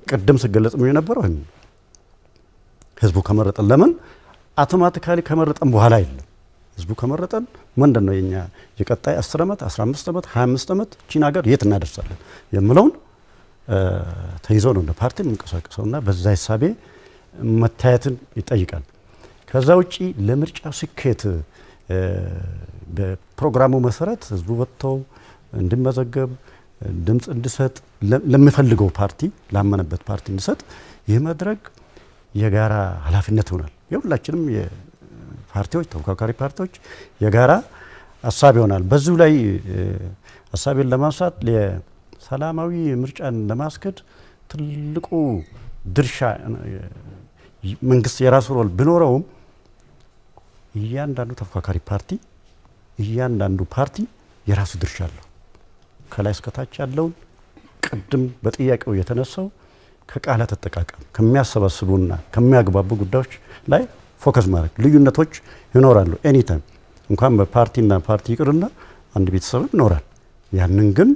ቅድም ሲገለጽ ነው የነበረው ህዝቡ ከመረጠን ለምን አውቶማቲካሊ ከመረጠን በኋላ አይደለም። ህዝቡ ከመረጠን ምንድነው የኛ የቀጣይ 10 ዓመት 15 ዓመት 25 ዓመት ቺን ሀገር የት እናደርሳለን የሚለውን ተይዞ ነው እንደ ፓርቲ የምንቀሳቀሰውና በዛ ሂሳቤ መታየትን ይጠይቃል። ከዛ ውጪ ለምርጫው ስኬት በፕሮግራሙ መሰረት ህዝቡ ወጥተው እንዲመዘገብ ድምጽ እንዲሰጥ ለሚፈልገው ፓርቲ ላመነበት ፓርቲ እንዲሰጥ የማድረግ የጋራ ኃላፊነት ይሆናል። የሁላችንም የፓርቲዎች ተፎካካሪ ፓርቲዎች የጋራ ሀሳብ ይሆናል። በዚሁ ላይ ሀሳቤን ለማንሳት ሰላማዊ ምርጫን ለማስከድ ትልቁ ድርሻ መንግስት የራሱ ሮል ቢኖረውም እያንዳንዱ ተፎካካሪ ፓርቲ እያንዳንዱ ፓርቲ የራሱ ድርሻ አለው። ከላይ እስከታች ያለውን ቅድም በጥያቄው የተነሳው ከቃላት አጠቃቀም ከሚያሰባስቡና ከሚያግባቡ ጉዳዮች ላይ ፎከስ ማድረግ ልዩነቶች ይኖራሉ። ኤኒታይም እንኳን በፓርቲና ፓርቲ ይቅርና አንድ ቤተሰብ ይኖራል። ያንን ግን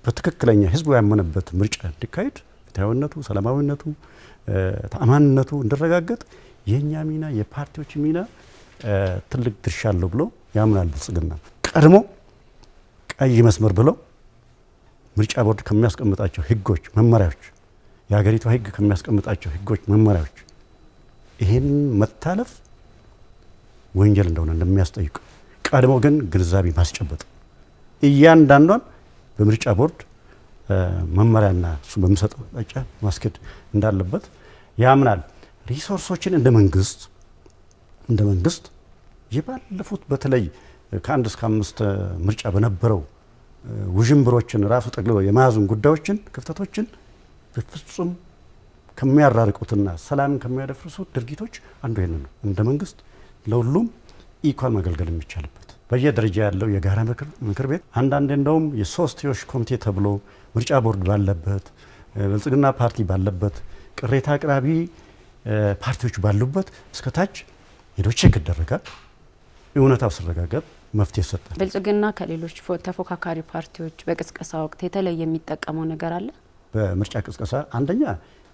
በትክክለኛ ህዝቡ ያመነበት ምርጫ እንዲካሄድ ፍትሃዊነቱ፣ ሰላማዊነቱ፣ ተአማንነቱ እንዲረጋገጥ የኛ ሚና የፓርቲዎች ሚና ትልቅ ድርሻ አለው ብሎ ያምናል ብልጽግና። ቀድሞ ቀይ መስመር ብለው ምርጫ ቦርድ ከሚያስቀምጣቸው ህጎች፣ መመሪያዎች የሀገሪቷ ህግ ከሚያስቀምጣቸው ህጎች፣ መመሪያዎች ይህን መታለፍ ወንጀል እንደሆነ እንደሚያስጠይቅ ቀድሞ ግን ግንዛቤ ማስጨበጥ እያንዳንዷን በምርጫ ቦርድ መመሪያና እሱ በሚሰጠው አቅጣጫ ማስኬድ እንዳለበት ያምናል። ሪሶርሶችን እንደ መንግስት የባለፉት በተለይ ከ1 እስከ 5 ምርጫ በነበረው ውዥንብሮችን ራሱ ጠቅልሎ የመያዙን ጉዳዮችን ክፍተቶችን በፍጹም ከሚያራርቁትና ሰላምን ከሚያደፍርሱት ድርጊቶች አንዱ ይሄን ነው። እንደ መንግስት ለሁሉም ኢኳል ማገልገል የሚቻልበት በየደረጃ ያለው የጋራ ምክር ቤት አንዳንዴ እንደውም የሶስትዮሽ ኮሚቴ ተብሎ ምርጫ ቦርድ ባለበት ብልጽግና ፓርቲ ባለበት ቅሬታ አቅራቢ ፓርቲዎች ባሉበት እስከታች ሄዶ ቼክ ይደረጋል። እውነታው ሲረጋገጥ መፍትሄ ይሰጣል። ብልጽግና ከሌሎች ተፎካካሪ ፓርቲዎች በቅስቀሳ ወቅት የተለየ የሚጠቀመው ነገር አለ? በምርጫ ቅስቀሳ አንደኛ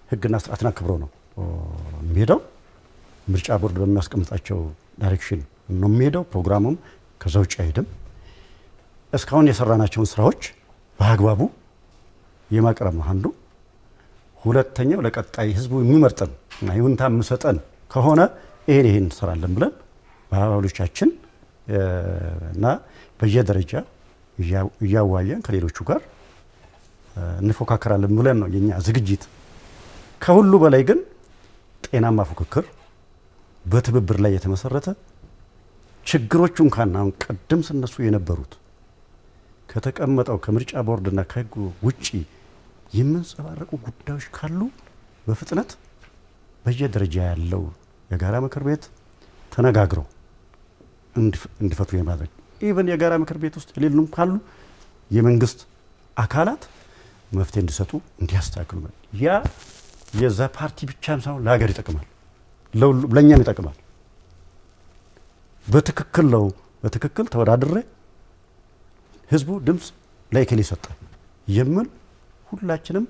ህግና ስርዓትን አክብሮ ነው የሚሄደው። ምርጫ ቦርድ በሚያስቀምጣቸው ዳይሬክሽን ነው የሚሄደው። ፕሮግራሙም ከዛ ውጭ አይሄድም። እስካሁን የሰራናቸውን ስራዎች በአግባቡ የማቅረብ ነው አንዱ። ሁለተኛው ለቀጣይ ህዝቡ የሚመርጠን እና ይሁንታ የምሰጠን ከሆነ ይሄን እንሰራለን ብለን በአባሎቻችን እና በየደረጃ እያዋየን ከሌሎቹ ጋር እንፎካከራለን ብለን ነው የኛ ዝግጅት። ከሁሉ በላይ ግን ጤናማ ፉክክር በትብብር ላይ የተመሰረተ ችግሮቹን ካናውን ቀደም ስነሱ የነበሩት ከተቀመጠው ከምርጫ ቦርድና ከህጉ ውጪ የምንጸባረቁ ጉዳዮች ካሉ በፍጥነት በየደረጃ ያለው የጋራ ምክር ቤት ተነጋግረው እንዲፈቱ የማድረግ ኢቨን የጋራ ምክር ቤት ውስጥ የሌሉም ካሉ የመንግስት አካላት መፍትሄ እንዲሰጡ እንዲያስተካክሉ ያ የዛ ፓርቲ ብቻም ሳይሆን ለሀገር ይጠቅማል፣ ለእኛም ይጠቅማል። በትክክል ተወዳድሬ ህዝቡ ድምፅ ለእከሌ ሰጠ የሚል ሁላችንም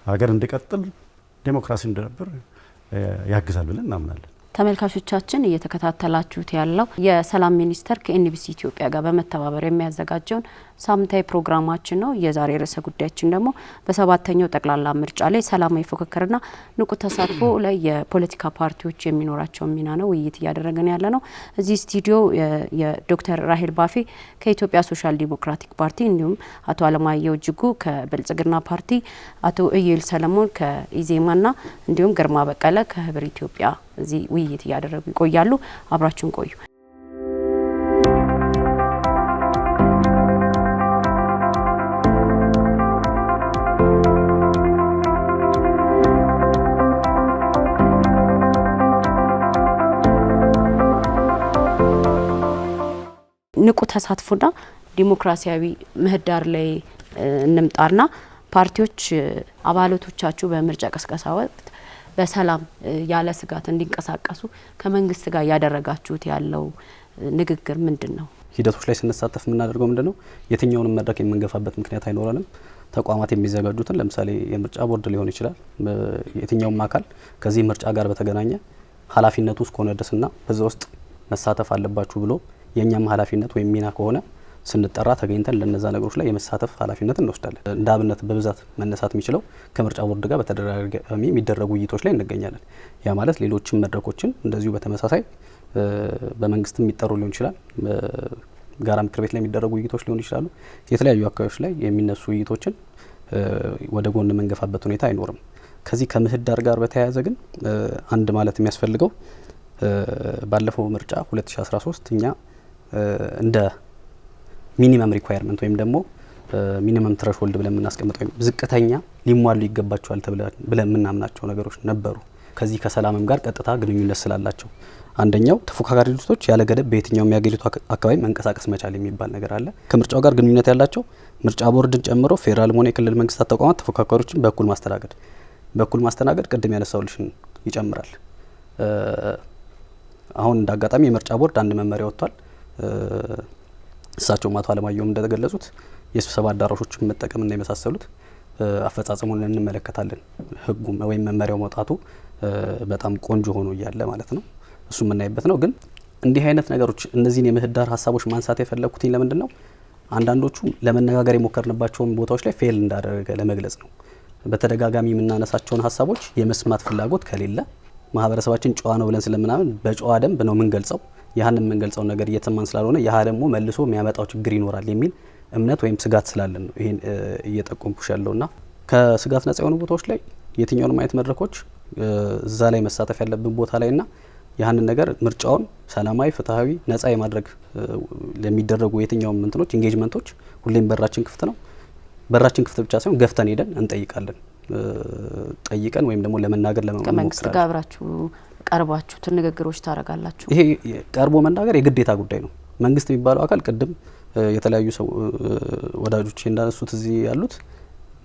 ሀገር እንዲቀጥል ዴሞክራሲ እንዲነብር ያግዛል ብለን እናምናለን። ተመልካቾቻችን እየተከታተላችሁት ያለው የሰላም ሚኒስቴር ከኤንቢሲ ኢትዮጵያ ጋር በመተባበር የሚያዘጋጀውን ሳምንታዊ ፕሮግራማችን ነው። የዛሬ ርዕሰ ጉዳያችን ደግሞ በሰባተኛው ጠቅላላ ምርጫ ላይ ሰላማዊ ፉክክርና ንቁ ተሳትፎ ላይ የፖለቲካ ፓርቲዎች የሚኖራቸው ሚና ነው ውይይት እያደረገን ያለ ነው። እዚህ ስቱዲዮ የዶክተር ራሄል ባፌ ከኢትዮጵያ ሶሻል ዲሞክራቲክ ፓርቲ እንዲሁም አቶ አለማየሁ እጅጉ ከብልጽግና ፓርቲ፣ አቶ እዩኤል ሰለሞን ከኢዜማና እንዲሁም ግርማ በቀለ ከህብር ኢትዮጵያ እዚህ ውይይት እያደረጉ ይቆያሉ። አብራችሁን ቆዩ። ንቁ ተሳትፎና ዲሞክራሲያዊ ምህዳር ላይ እንምጣና ፓርቲዎች አባላቶቻችሁ በምርጫ ቅስቀሳ ወቅት በሰላም ያለ ስጋት እንዲንቀሳቀሱ ከመንግስት ጋር ያደረጋችሁት ያለው ንግግር ምንድነው? ሂደቶች ላይ ስንሳተፍ የምናደርገው ምንድነው? የትኛውንም መድረክ የምንገፋበት ምክንያት አይኖረንም። ተቋማት የሚዘጋጁትን ለምሳሌ የምርጫ ቦርድ ሊሆን ይችላል። የትኛውም አካል ከዚህ ምርጫ ጋር በተገናኘ ኃላፊነቱ እስከሆነ ድረስና በዛ ውስጥ መሳተፍ አለባችሁ ብሎ የኛም ኃላፊነት ወይም ሚና ከሆነ ስንጠራ ተገኝተን ለነዛ ነገሮች ላይ የመሳተፍ ኃላፊነት እንወስዳለን። እንደ አብነት በብዛት መነሳት የሚችለው ከምርጫ ቦርድ ጋር በተደጋጋሚ የሚደረጉ ውይይቶች ላይ እንገኛለን። ያ ማለት ሌሎችም መድረኮችን እንደዚሁ በተመሳሳይ በመንግስት የሚጠሩ ሊሆን ይችላል፣ ጋራ ምክር ቤት ላይ የሚደረጉ ውይይቶች ሊሆን ይችላሉ። የተለያዩ አካባቢዎች ላይ የሚነሱ ውይይቶችን ወደ ጎን መንገፋበት ሁኔታ አይኖርም። ከዚህ ከምህዳር ጋር በተያያዘ ግን አንድ ማለት የሚያስፈልገው ባለፈው ምርጫ 2013 እኛ እንደ ሚኒመም ሪኳየርመንት ወይም ደግሞ ሚኒመም ትሬሽሆልድ ብለን የምናስቀምጠው ወይም ዝቅተኛ ሊሟሉ ይገባቸዋል ብለን የምናምናቸው ነገሮች ነበሩ። ከዚህ ከሰላምም ጋር ቀጥታ ግንኙነት ስላላቸው አንደኛው ተፎካካሪ ድርጅቶች ያለ ገደብ በየትኛውም የሀገሪቱ አካባቢ መንቀሳቀስ መቻል የሚባል ነገር አለ። ከምርጫው ጋር ግንኙነት ያላቸው ምርጫ ቦርድን ጨምሮ ፌዴራልም ሆነ የክልል መንግስታት ተቋማት ተፎካካሪዎችን በኩል ማስተናገድ ቅድም ያነሳውልሽን ይጨምራል። አሁን እንዳጋጣሚ የምርጫ ቦርድ አንድ መመሪያ ወጥቷል። እሳቸው አቶ አለማየሁም እንደተገለጹት የስብሰባ አዳራሾችን መጠቀምና የመሳሰሉት አፈጻጸሙን እንመለከታለን። ህጉ ወይም መመሪያው መውጣቱ በጣም ቆንጆ ሆኖ እያለ ማለት ነው። እሱ የምናይበት ነው። ግን እንዲህ አይነት ነገሮች እነዚህን የምህዳር ሀሳቦች ማንሳት የፈለኩትኝ ለምንድን ነው? አንዳንዶቹ ለመነጋገር የሞከርንባቸውን ቦታዎች ላይ ፌል እንዳደረገ ለመግለጽ ነው። በተደጋጋሚ የምናነሳቸውን ሀሳቦች የመስማት ፍላጎት ከሌለ ማህበረሰባችን ጨዋ ነው ብለን ስለምናምን በጨዋ ደንብ ነው የምንገልጸው። ያህን የምንገልጸውን ነገር እየተሰማን ስላልሆነ ያህ ደግሞ መልሶ የሚያመጣው ችግር ይኖራል የሚል እምነት ወይም ስጋት ስላለን ነው ይሄን እየጠቆምኩሽ ያለውና ከስጋት ነጻ የሆኑ ቦታዎች ላይ የትኛውንም አይነት መድረኮች እዛ ላይ መሳተፍ ያለብን ቦታ ላይና ያህንን ነገር ምርጫውን ሰላማዊ፣ ፍትሃዊ፣ ነጻ የማድረግ ለሚደረጉ የትኛውም እንትኖች ኢንጌጅመንቶች ሁሌም በራችን ክፍት ነው። በራችን ክፍት ብቻ ሳይሆን ገፍተን ሄደን እንጠይቃለን። ጠይቀን ወይም ደግሞ ለመናገር ከመንግስት ጋር አብራችሁ ቀርባችሁ ንግግሮች ታረጋላችሁ። ይሄ ቀርቦ መናገር የግዴታ ጉዳይ ነው። መንግስት የሚባለው አካል ቅድም የተለያዩ ሰው ወዳጆች እንዳነሱት እዚህ ያሉት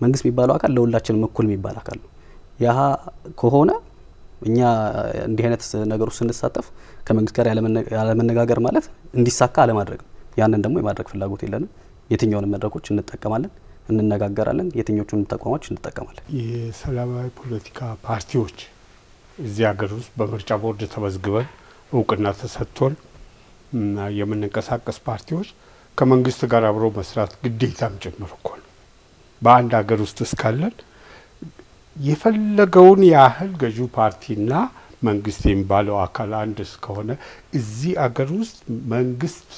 መንግስት የሚባለው አካል ለሁላችንም እኩል የሚባል አካል ነው። ያ ከሆነ እኛ እንዲህ አይነት ነገሮች ስንሳተፍ ከመንግስት ጋር ያለመነጋገር ማለት እንዲሳካ አለማድረግ ነው። ያንን ደግሞ የማድረግ ፍላጎት የለንም። የትኛውንም መድረኮች እንጠቀማለን፣ እንነጋገራለን። የትኞቹን ተቋሞች እንጠቀማለን። የሰላማዊ ፖለቲካ ፓርቲዎች እዚህ ሀገር ውስጥ በምርጫ ቦርድ ተመዝግበን እውቅና ተሰጥቶን የምንንቀሳቀስ ፓርቲዎች ከመንግስት ጋር አብሮ መስራት ግዴታም ጭምር እኮ ነው። በአንድ ሀገር ውስጥ እስካለን የፈለገውን ያህል ገዢው ፓርቲና መንግስት የሚባለው አካል አንድ እስከሆነ እዚህ ሀገር ውስጥ መንግስት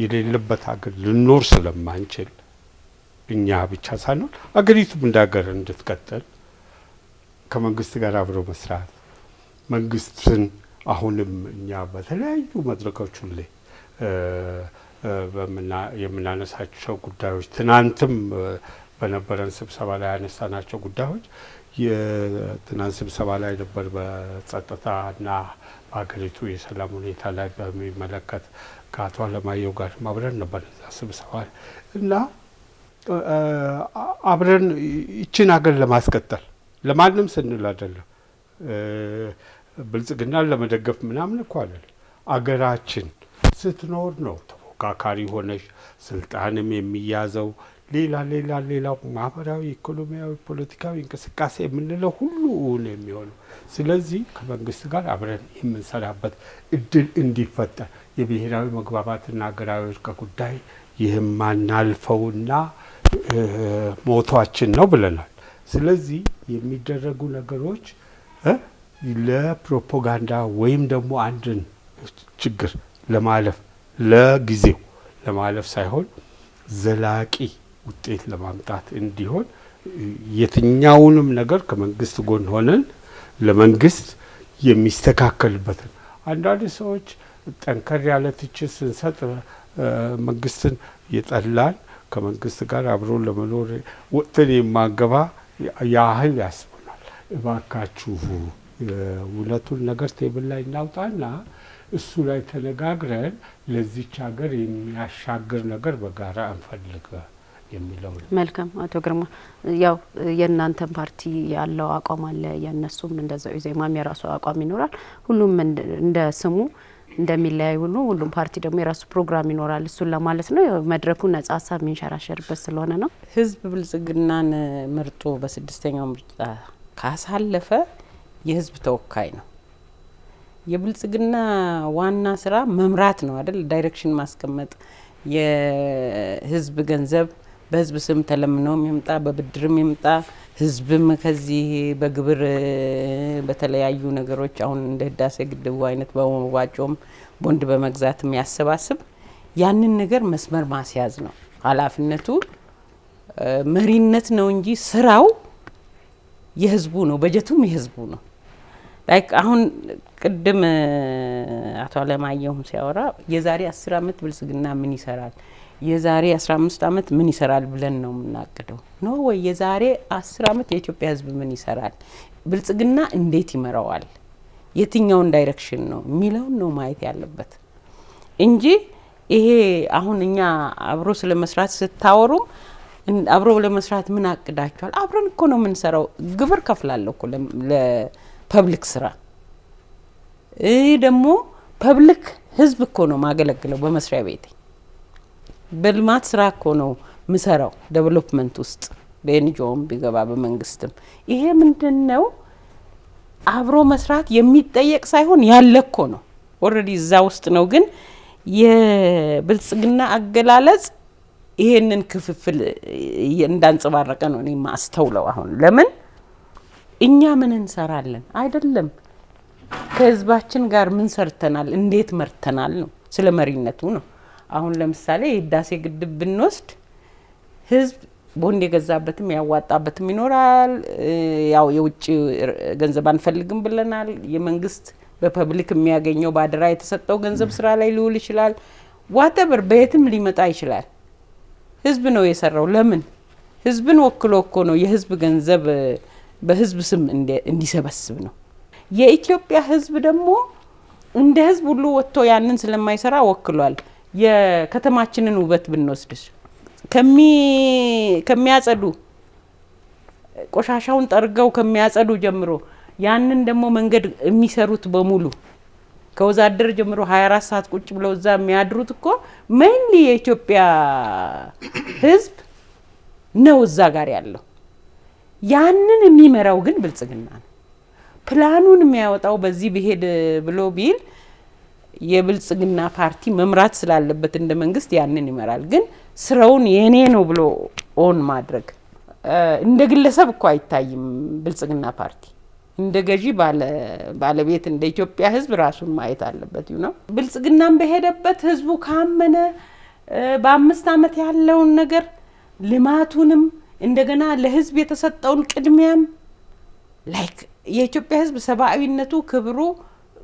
የሌለበት ሀገር ልኖር ስለማንችል እኛ ብቻ ሳንሆን አገሪቱም እንደ ሀገር እንድትቀጥል ከመንግስት ጋር አብሮ መስራት መንግስትን አሁንም እኛ በተለያዩ መድረኮች ላይ የምናነሳቸው ጉዳዮች ትናንትም በነበረን ስብሰባ ላይ ያነሳናቸው ጉዳዮች የትናንት ስብሰባ ላይ ነበር። በጸጥታና በሀገሪቱ የሰላም ሁኔታ ላይ በሚመለከት ከአቶ አለማየሁ ጋር አብረን ነበር እዛ ስብሰባ እና አብረን ይችን ሀገር ለማስቀጠል ለማንም ስንል አይደለም፣ ብልጽግናን ለመደገፍ ምናምን እኮ አይደለም። አገራችን ስትኖር ነው ተፎካካሪ ሆነሽ ስልጣንም የሚያዘው ሌላ ማህበራዊ፣ ኢኮኖሚያዊ፣ ፖለቲካዊ እንቅስቃሴ የምንለው ሁሉ የሚሆነው። ስለዚህ ከመንግስት ጋር አብረን የምንሰራበት እድል እንዲፈጠር የብሔራዊ መግባባትና ሀገራዊ እርቅ ጉዳይ የማናልፈውና ሞቷችን ነው ብለናል። ስለዚህ የሚደረጉ ነገሮች ለፕሮፓጋንዳ ወይም ደግሞ አንድን ችግር ለማለፍ ለጊዜው ለማለፍ ሳይሆን ዘላቂ ውጤት ለማምጣት እንዲሆን የትኛውንም ነገር ከመንግስት ጎን ሆነን ለመንግስት የሚስተካከልበትን አንዳንድ ሰዎች ጠንከር ያለ ትችት ስንሰጥ መንግስትን የጠላን ከመንግስት ጋር አብሮ ለመኖር ወጥተን የማገባ ያህል ያስቡናል። እባካችሁ እውነቱን ነገር ቴብል ላይ እናውጣና እሱ ላይ ተነጋግረን ለዚች ሀገር የሚያሻግር ነገር በጋራ እንፈልግ የሚለው ነው። መልካም አቶ ግርማ፣ ያው የእናንተን ፓርቲ ያለው አቋም አለ፣ የእነሱም እንደዛው ኢዜማም የራሱ አቋም ይኖራል። ሁሉም እንደ ስሙ እንደሚለያይ ሁሉ ሁሉም ፓርቲ ደግሞ የራሱ ፕሮግራም ይኖራል። እሱን ለማለት ነው። መድረኩ ነጻ ሀሳብ የሚንሸራሸርበት ስለሆነ ነው። ህዝብ ብልጽግናን መርጦ በስድስተኛው ምርጫ ካሳለፈ የህዝብ ተወካይ ነው። የብልጽግና ዋና ስራ መምራት ነው አይደል? ዳይሬክሽን ማስቀመጥ፣ የህዝብ ገንዘብ በህዝብ ስም ተለምኖም ይምጣ በብድርም ይምጣ ህዝብም ከዚህ በግብር በተለያዩ ነገሮች አሁን እንደ ህዳሴ ግድቡ አይነት በመዋጮም ቦንድ በመግዛት የሚያሰባስብ ያንን ነገር መስመር ማስያዝ ነው ኃላፊነቱ። መሪነት ነው እንጂ ስራው የህዝቡ ነው፣ በጀቱም የህዝቡ ነው። ላይክ አሁን ቅድም አቶ አለማየሁም ሲያወራ የዛሬ 10 አመት ብልጽግና ምን ይሰራል የዛሬ 15 አመት ምን ይሰራል ብለን ነው የምናቅደው ነው ወይ የዛሬ 10 አመት የኢትዮጵያ ህዝብ ምን ይሰራል፣ ብልጽግና እንዴት ይመራዋል፣ የትኛውን ዳይሬክሽን ነው የሚለውን ነው ማየት ያለበት እንጂ ይሄ አሁን እኛ አብሮ ስለመስራት ስታወሩ አብሮ ለመስራት ምን አቅዳችኋል? አብረን እኮ ነው የምንሰራው። ግብር ከፍላለሁ እኮ ለፐብሊክ ስራ። ደግሞ ፐብሊክ ህዝብ እኮ ነው ማገለግለው በመስሪያ ቤቴ። በልማት ስራ እኮ ነው ምሰራው ዴቨሎፕመንት ውስጥ በኤንጂኦም ቢገባ በመንግስትም። ይሄ ምንድነው አብሮ መስራት የሚጠየቅ ሳይሆን ያለ እኮ ነው ኦሬዲ እዛ ውስጥ ነው። ግን የብልጽግና አገላለጽ ይሄንን ክፍፍል እንዳንጸባረቀ ነው እኔ ማስተውለው። አሁን ለምን እኛ ምን እንሰራለን አይደለም ከህዝባችን ጋር ምን ሰርተናል፣ እንዴት መርተናል ነው፣ ስለ መሪነቱ ነው። አሁን ለምሳሌ የህዳሴ ግድብ ብንወስድ ህዝብ ቦንድ የገዛበትም ያዋጣበትም ይኖራል። ያው የውጭ ገንዘብ አንፈልግም ብለናል። የመንግስት በፐብሊክ የሚያገኘው ባድራ የተሰጠው ገንዘብ ስራ ላይ ሊውል ይችላል። ዋተበር በየትም ሊመጣ ይችላል። ህዝብ ነው የሰራው። ለምን ህዝብን ወክሎ እኮ ነው የህዝብ ገንዘብ በህዝብ ስም እንዲሰበስብ ነው። የኢትዮጵያ ህዝብ ደግሞ እንደ ህዝብ ሁሉ ወጥቶ ያንን ስለማይሰራ ወክሏል። የከተማችንን ውበት ብንወስድስ ከሚያጸዱ ቆሻሻውን ጠርገው ከሚያጸዱ ጀምሮ ያንን ደግሞ መንገድ የሚሰሩት በሙሉ ከወዛደር ጀምሮ 24 ሰዓት ቁጭ ብለው እዛ የሚያድሩት እኮ ሜንሊ የኢትዮጵያ ህዝብ ነው እዛ ጋር ያለው። ያንን የሚመራው ግን ብልጽግና ነው። ፕላኑን የሚያወጣው በዚህ ቢሄድ ብሎ ቢል የብልጽግና ፓርቲ መምራት ስላለበት እንደ መንግስት ያንን ይመራል። ግን ስራውን የኔ ነው ብሎ ኦን ማድረግ እንደ ግለሰብ እኮ አይታይም። ብልጽግና ፓርቲ እንደ ገዢ ባለቤት እንደ ኢትዮጵያ ህዝብ ራሱን ማየት አለበት ነው። ብልጽግናም በሄደበት ህዝቡ ካመነ በ5 አመት ያለውን ነገር ልማቱንም እንደገና ለህዝብ የተሰጠውን ቅድሚያም ላይክ የኢትዮጵያ ህዝብ ሰባዊነቱ ክብሩ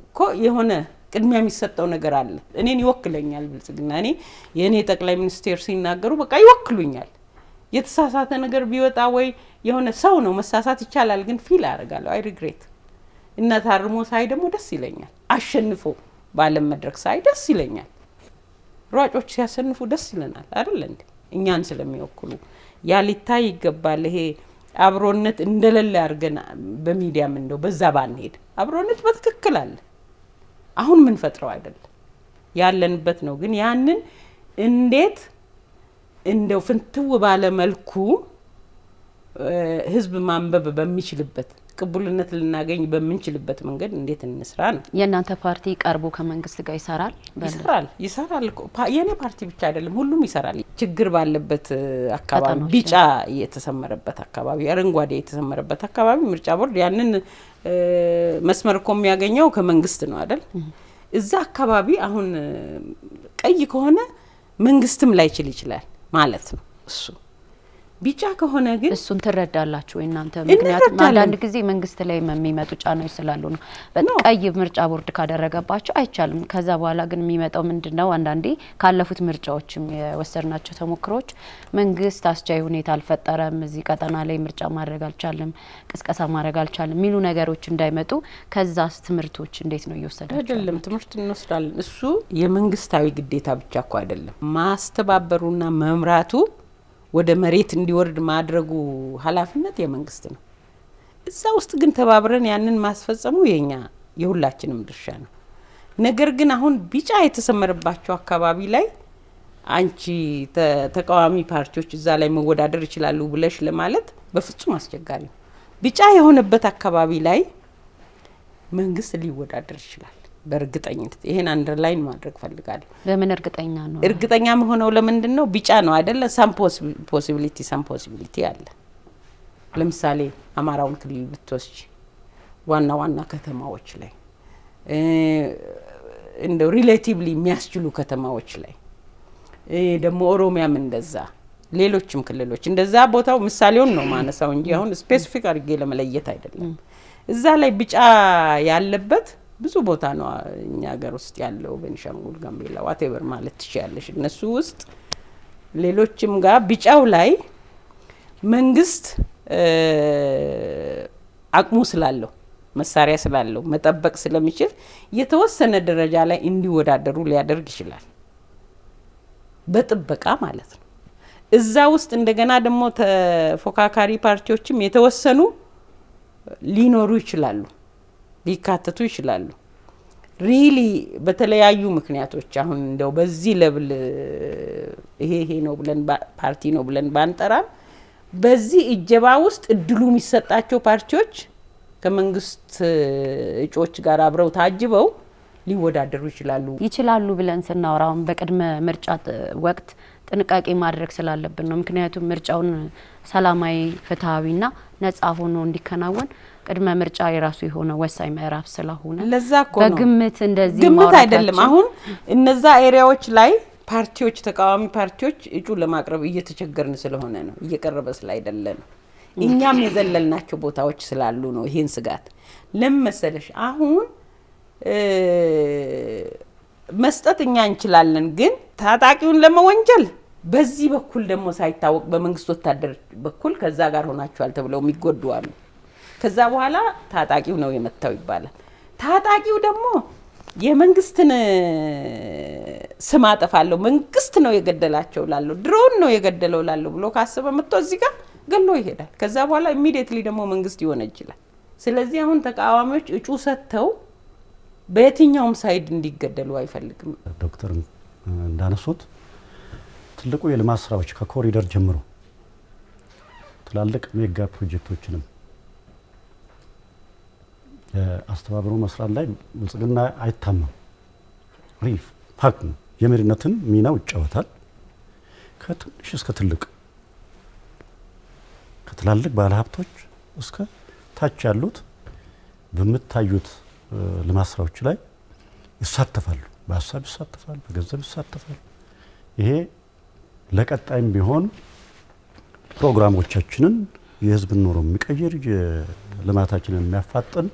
እኮ የሆነ ቅድሚያ የሚሰጠው ነገር አለ። እኔን ይወክለኛል ብልጽግና። እኔ የኔ ጠቅላይ ሚኒስቴር ሲናገሩ በቃ ይወክሉኛል። የተሳሳተ ነገር ቢወጣ ወይ የሆነ ሰው ነው መሳሳት ይቻላል፣ ግን ፊል አደርጋለሁ። አይ ሪግሬት እና ታርሞ ሳይ ደግሞ ደስ ይለኛል። አሸንፎ ባለም መድረክ ሳይ ደስ ይለኛል። ሯጮች ሲያሸንፉ ደስ ይለናል አይደል እንዴ? እኛን ስለሚወክሉ ያ ሊታይ ይገባል። ይሄ አብሮነት እንደሌለ አድርገን በሚዲያም እንደው በዛ ባንሄድ አብሮነት በትክክል አለ። አሁን ምን ፈጥረው አይደለም ያለንበት ነው። ግን ያንን እንዴት እንደው ፍንትው ባለ መልኩ ህዝብ ማንበብ በሚችልበት ቅቡልነት ልናገኝ በምንችልበት መንገድ እንዴት እንስራ ነው። የእናንተ ፓርቲ ቀርቦ ከመንግስት ጋር ይሰራል እኮ። የኔ ፓርቲ ብቻ አይደለም ሁሉም ይሰራል። ችግር ባለበት አካባቢ ቢጫ የተሰመረበት አካባቢ፣ አረንጓዴ የተሰመረበት አካባቢ ምርጫ ቦርድ ያንን መስመር እኮ የሚያገኘው ከመንግስት ነው አይደል? እዛ አካባቢ አሁን ቀይ ከሆነ መንግስትም ላይችል ይችላል ማለት ነው። እሱ ቢጫ ከሆነ ግን እሱን ትረዳላችሁ እናንተ? ምክንያቱም አንዳንድ ጊዜ መንግስት ላይ የሚመጡ ጫናዎች ስላሉ ነው። በቀይ ምርጫ ቦርድ ካደረገባቸው አይቻልም። ከዛ በኋላ ግን የሚመጣው ምንድነው? አንዳንዴ ካለፉት ምርጫዎችም የወሰድናቸው ተሞክሮች መንግስት አስቻይ ሁኔታ አልፈጠረም፣ እዚህ ቀጠና ላይ ምርጫ ማድረግ አልቻለም፣ ቅስቀሳ ማድረግ አልቻለም የሚሉ ነገሮች እንዳይመጡ ከዛስ ትምህርቶች እንዴት ነው እየወሰዳችሁ? አይደለም ትምህርት እንወስዳለን። እሱ የመንግስታዊ ግዴታ ብቻ እኮ አይደለም። ማስተባበሩና መምራቱ ወደ መሬት እንዲወርድ ማድረጉ ኃላፊነት የመንግስት ነው። እዛ ውስጥ ግን ተባብረን ያንን ማስፈጸሙ የኛ የሁላችንም ድርሻ ነው። ነገር ግን አሁን ቢጫ የተሰመረባቸው አካባቢ ላይ አንቺ ተቃዋሚ ፓርቲዎች እዛ ላይ መወዳደር ይችላሉ ብለሽ ለማለት በፍጹም አስቸጋሪ ነው። ቢጫ የሆነበት አካባቢ ላይ መንግስት ሊወዳደር ይችላል በእርግጠኝነት። ይሄን አንደርላይን ማድረግ ፈልጋለሁ። በምን እርግጠኛ ነው? እርግጠኛ መሆነው ለምንድን ነው? ቢጫ ነው አይደለ? ሳም ፖሲቢሊቲ አለ። ለምሳሌ አማራውን ክልል ብትወስጂ ዋና ዋና ከተማዎች ላይ እንደው ሪሌቲቭሊ የሚያስችሉ ከተማዎች ላይ ደግሞ ኦሮሚያም እንደዛ፣ ሌሎችም ክልሎች እንደዛ ቦታው ምሳሌውን ነው ማነሳው እንጂ አሁን ስፔሲፊክ አድርጌ ለመለየት አይደለም። እዛ ላይ ቢጫ ያለበት ብዙ ቦታ ነው እኛ ሀገር ውስጥ ያለው ቤንሻንጉል፣ ጋምቤላ ዋቴቨር ማለት ትችያለሽ። እነሱ ውስጥ ሌሎችም ጋር ቢጫው ላይ መንግስት አቅሙ ስላለው መሳሪያ ስላለው መጠበቅ ስለሚችል የተወሰነ ደረጃ ላይ እንዲወዳደሩ ሊያደርግ ይችላል፣ በጥበቃ ማለት ነው። እዛ ውስጥ እንደገና ደግሞ ተፎካካሪ ፓርቲዎችም የተወሰኑ ሊኖሩ ይችላሉ፣ ሊካተቱ ይችላሉ። ሪሊ በተለያዩ ምክንያቶች አሁን እንደው በዚህ ለብል ይሄ ነው ብለን ፓርቲ ነው ብለን ባንጠራም በዚህ እጀባ ውስጥ እድሉ የሚሰጣቸው ፓርቲዎች ከመንግስት እጩዎች ጋር አብረው ታጅበው ሊወዳደሩ ይችላሉ ብለን ስናወራውን በቅድመ ምርጫ ወቅት ጥንቃቄ ማድረግ ስላለብን ነው። ምክንያቱም ምርጫውን ሰላማዊ ፍትሃዊና ነጻ ሆኖ እንዲከናወን ቅድመ ምርጫ የራሱ የሆነ ወሳኝ ምዕራፍ ስለሆነ ለዛ እኮ ነው በግምት እንደዚህ ግምት አይደለም። አሁን እነዛ ኤሪያዎች ላይ ፓርቲዎች ተቃዋሚ ፓርቲዎች እጩ ለማቅረብ እየተቸገርን ስለሆነ ነው፣ እየቀረበ ስላይደለ ነው። እኛም የዘለልናቸው ቦታዎች ስላሉ ነው። ይሄን ስጋት ለምን መሰለሽ አሁን መስጠት እኛ እንችላለን፣ ግን ታጣቂውን ለመወንጀል በዚህ በኩል ደግሞ ሳይታወቅ በመንግስት ወታደር በኩል ከዛ ጋር ሆናቸዋል ተብለው የሚጎዱ አሉ። ከዛ በኋላ ታጣቂው ነው የመታው ይባላል። ታጣቂው ደግሞ የመንግስትን ስም አጠፋለሁ፣ መንግስት ነው የገደላቸው ላለው፣ ድሮን ነው የገደለው ላለው ብሎ ካሰበ መጥቶ እዚህ ጋር ገሎ ይሄዳል። ከዛ በኋላ ኢሚዲየትሊ ደግሞ መንግስት ይወነጅላል። ስለዚህ አሁን ተቃዋሚዎች እጩ ሰጥተው በየትኛውም ሳይድ እንዲገደሉ አይፈልግም። ዶክተር እንዳነሱት ትልቁ የልማት ስራዎች ከኮሪደር ጀምሮ ትላልቅ ሜጋ ፕሮጀክቶችንም አስተባብሮ መስራት ላይ ብልጽግና አይታማም። ሪል ፋክት ነው። የመሪነትን ሚናው ይጫወታል። ከትንሽ እስከ ትልቅ ከትላልቅ ባለሀብቶች እስከ ታች ያሉት በምታዩት ልማት ስራዎች ላይ ይሳተፋሉ። በሀሳብ ይሳተፋሉ፣ በገንዘብ ይሳተፋሉ። ይሄ ለቀጣይም ቢሆን ፕሮግራሞቻችንን የህዝብን ኑሮ የሚቀይር ልማታችንን የሚያፋጥን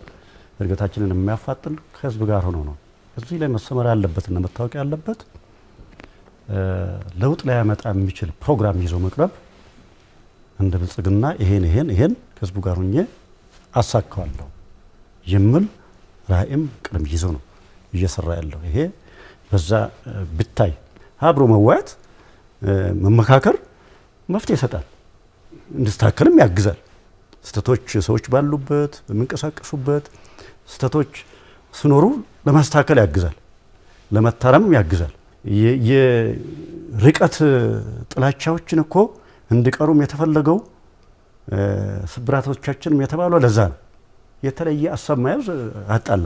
እድገታችንን የሚያፋጥን ከህዝብ ጋር ሆኖ ነው። እዚህ ላይ መሰመር ያለበትና መታወቅ ያለበት ለውጥ ላይ ያመጣ የሚችል ፕሮግራም ይዞ መቅረብ እንደ ብልጽግና ይሄን ከህዝቡ ጋር ሆኜ አሳካዋለሁ የሚል ራዕይም ቅድም ይዞ ነው እየሰራ ያለው። ይሄ በዛ ብታይ አብሮ መዋያት መመካከር መፍትሄ ይሰጣል፣ እንድስተካከልም ያግዛል። ስተቶች ሰዎች ባሉበት በሚንቀሳቀሱበት ስተቶች ሲኖሩ ለማስተካከል ያግዛል፣ ለመታረም ያግዛል። የርቀት ጥላቻዎችን እኮ እንዲቀሩም የተፈለገው ስብራቶቻችንም የተባለው ለዛ ነው። የተለየ ሀሳብ መያዝ አጣላ